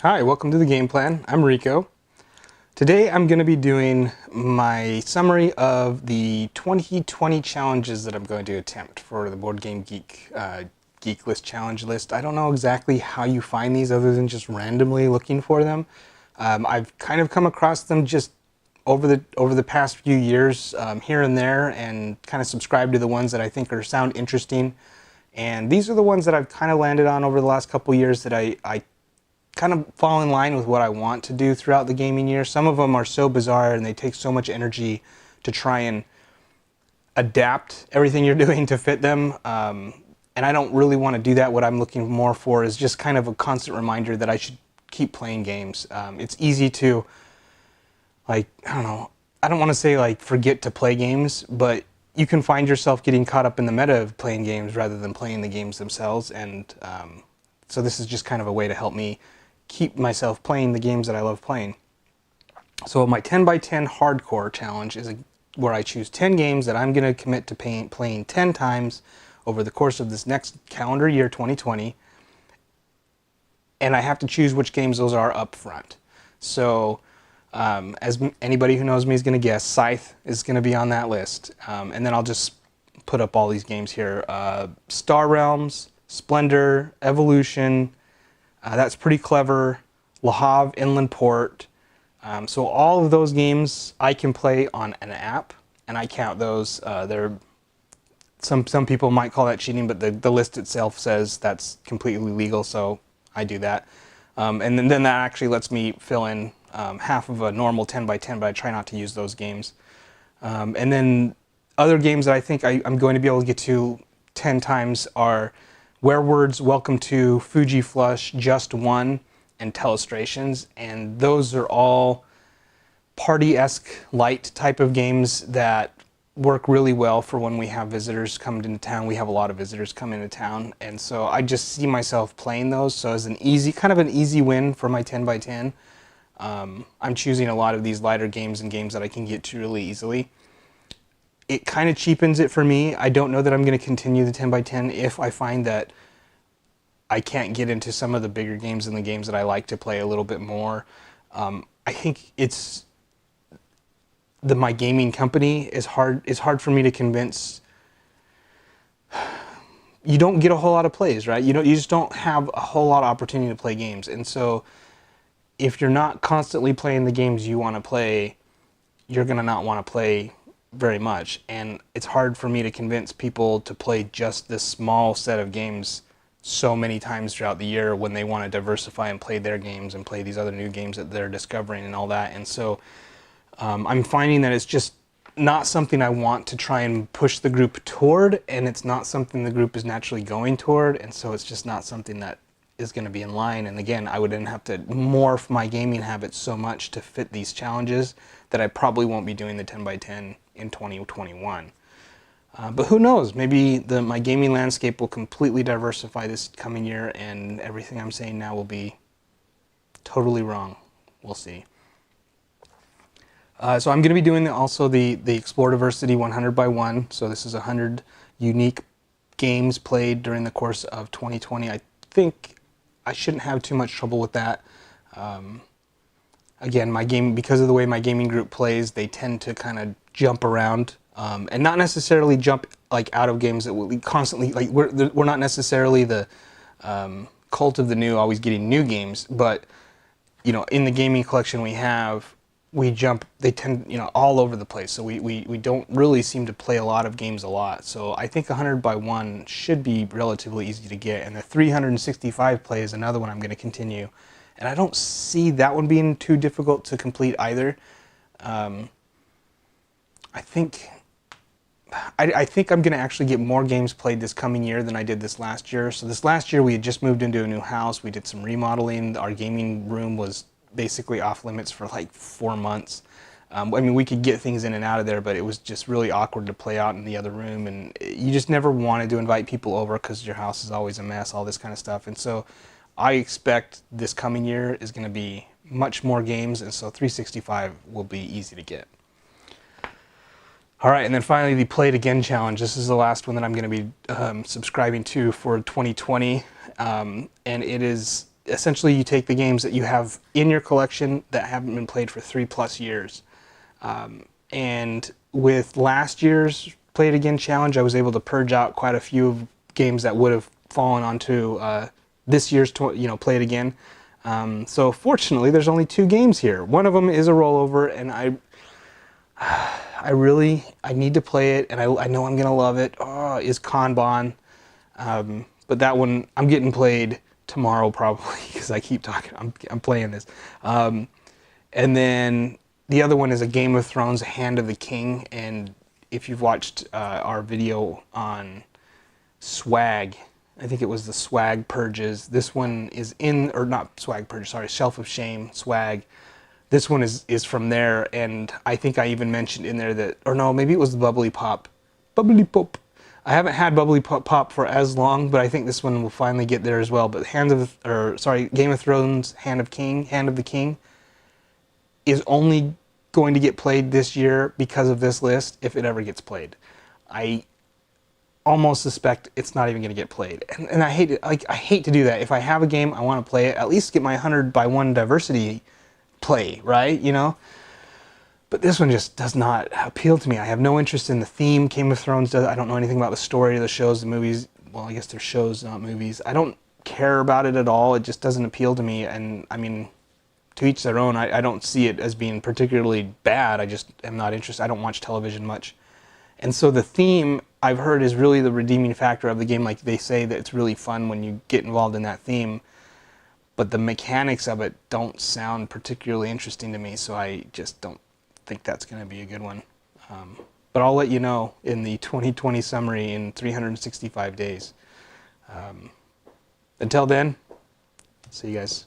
Hi, welcome to the game plan. I'm Rico. Today I'm going to be doing my summary of the 2020 challenges that I'm going to attempt for the Board Game Geek List challenge list. I don't know exactly how you find these other than just randomly looking for them. I've kind of come across them just over the past few years here and there, and kind of subscribed to the ones that I think sound interesting. And these are the ones that I've kind of landed on over the last couple years that I kind of fall in line with what I want to do throughout the gaming year. Some of them are so bizarre and they take so much energy to try and adapt everything you're doing to fit them. And I don't really want to do that. What I'm looking more for is just kind of a constant reminder that I should keep playing games. It's easy to, I don't want to say forget to play games, but you can find yourself getting caught up in the meta of playing games rather than playing the games themselves. And so this is just kind of a way to help me keep myself playing the games that I love playing. So my 10 by 10 hardcore challenge is where I choose 10 games that I'm going to commit to playing 10 times over the course of this next calendar year, 2020. And I have to choose which games those are up front. So as anybody who knows me is going to guess, Scythe is going to be on that list. And then I'll just put up all these games here. Star Realms, Splendor, Evolution, that's pretty clever, Le Havre, Inland Port. So all of those games I can play on an app, and I count those. Some people might call that cheating, but the list itself says that's completely legal, so I do that. And then that actually lets me fill in half of a normal 10 by 10, but I try not to use those games. And then other games that I think I'm going to be able to get to 10 times are Werewords, Welcome to, Fuji Flush, Just One, and Telestrations. And those are all party-esque light type of games that work really well for when we have visitors come into town. We have a lot of visitors come into town, and so I just see myself playing those. So as kind of an easy win for my 10 by 10. I'm choosing a lot of these lighter games and games that I can get to really easily. It kind of cheapens it for me. I don't know that I'm going to continue the 10 by 10 if I find that I can't get into some of the bigger games and the games that I like to play a little bit more. I think it's my gaming company is hard for me to convince. You don't get a whole lot of plays, right? You just don't have a whole lot of opportunity to play games. And so if you're not constantly playing the games you want to play, you're going to not want to play very much. And it's hard for me to convince people to play just this small set of games so many times throughout the year when they want to diversify and play their games and play these other new games that they're discovering and all that. And so I'm finding that it's just not something I want to try and push the group toward, and it's not something the group is naturally going toward, and so it's just not something that is going to be in line. And again, I would then have to morph my gaming habits so much to fit these challenges that I probably won't be doing the 10 by 10 in 2021. But who knows? Maybe my gaming landscape will completely diversify this coming year, and everything I'm saying now will be totally wrong. We'll see. So I'm going to be doing also the Explore Diversity 100 by 1. So this is 100 unique games played during the course of 2020. I think I shouldn't have too much trouble with that. Again, because of the way my gaming group plays, they tend to kind of jump around, and not necessarily jump out of games that will constantly we're not necessarily the cult of the new, always getting new games, but in the gaming collection they tend all over the place. So we don't really seem to play a lot of games a lot. So I think 100 by 1 should be relatively easy to get, and the 365 play is another one I'm going to continue. And I don't see that one being too difficult to complete either. I think I'm going to actually get more games played this coming year than I did this last year. So this last year we had just moved into a new house. We did some remodeling. Our gaming room was basically off limits for 4 months. We could get things in and out of there, but it was just really awkward to play out in the other room. And you just never wanted to invite people over because your house is always a mess, all this kind of stuff. And so I expect this coming year is going to be much more games, and so 365 will be easy to get. All right, and then finally the Play It Again challenge. This is the last one that I'm going to be subscribing to for 2020, and it is essentially you take the games that you have in your collection that haven't been played for 3+ years. And with last year's Play It Again challenge, I was able to purge out quite a few games that would have fallen onto this year's Play It Again. So fortunately, there's only 2 games here. One of them is a rollover, and I need to play it, and I know I'm gonna love it. Oh, is Kanban. But that one I'm getting played tomorrow probably because I keep talking. I'm playing this. And then the other one is a Game of Thrones, Hand of the King. And if you've watched our video on swag, I think it was the swag purges. This one is in, or not swag purges, sorry, Shelf of Shame swag. This one is from there, and I think I even mentioned in there that, or no, maybe it was the Bubbly Pop. Bubbly Pop. I haven't had Bubbly Pop for as long, but I think this one will finally get there as well. But Game of Thrones, Hand of the King is only going to get played this year because of this list, if it ever gets played. I almost suspect it's not even going to get played, and I hate it. Like, I hate to do that. If I have a game, I want to play it. At least get my 100x1 diversity play, right? You know. But this one just does not appeal to me. I have no interest in the theme. Game of Thrones does. I don't know anything about the story of the shows, the movies. Well, I guess they're shows, not movies. I don't care about it at all. It just doesn't appeal to me. And I mean, to each their own. I don't see it as being particularly bad. I just am not interested. I don't watch television much. And so the theme, I've heard, is really the redeeming factor of the game. Like, they say that it's really fun when you get involved in that theme. But the mechanics of it don't sound particularly interesting to me, so I just don't think that's going to be a good one. But I'll let you know in the 2020 summary in 365 days. Until then, see you guys.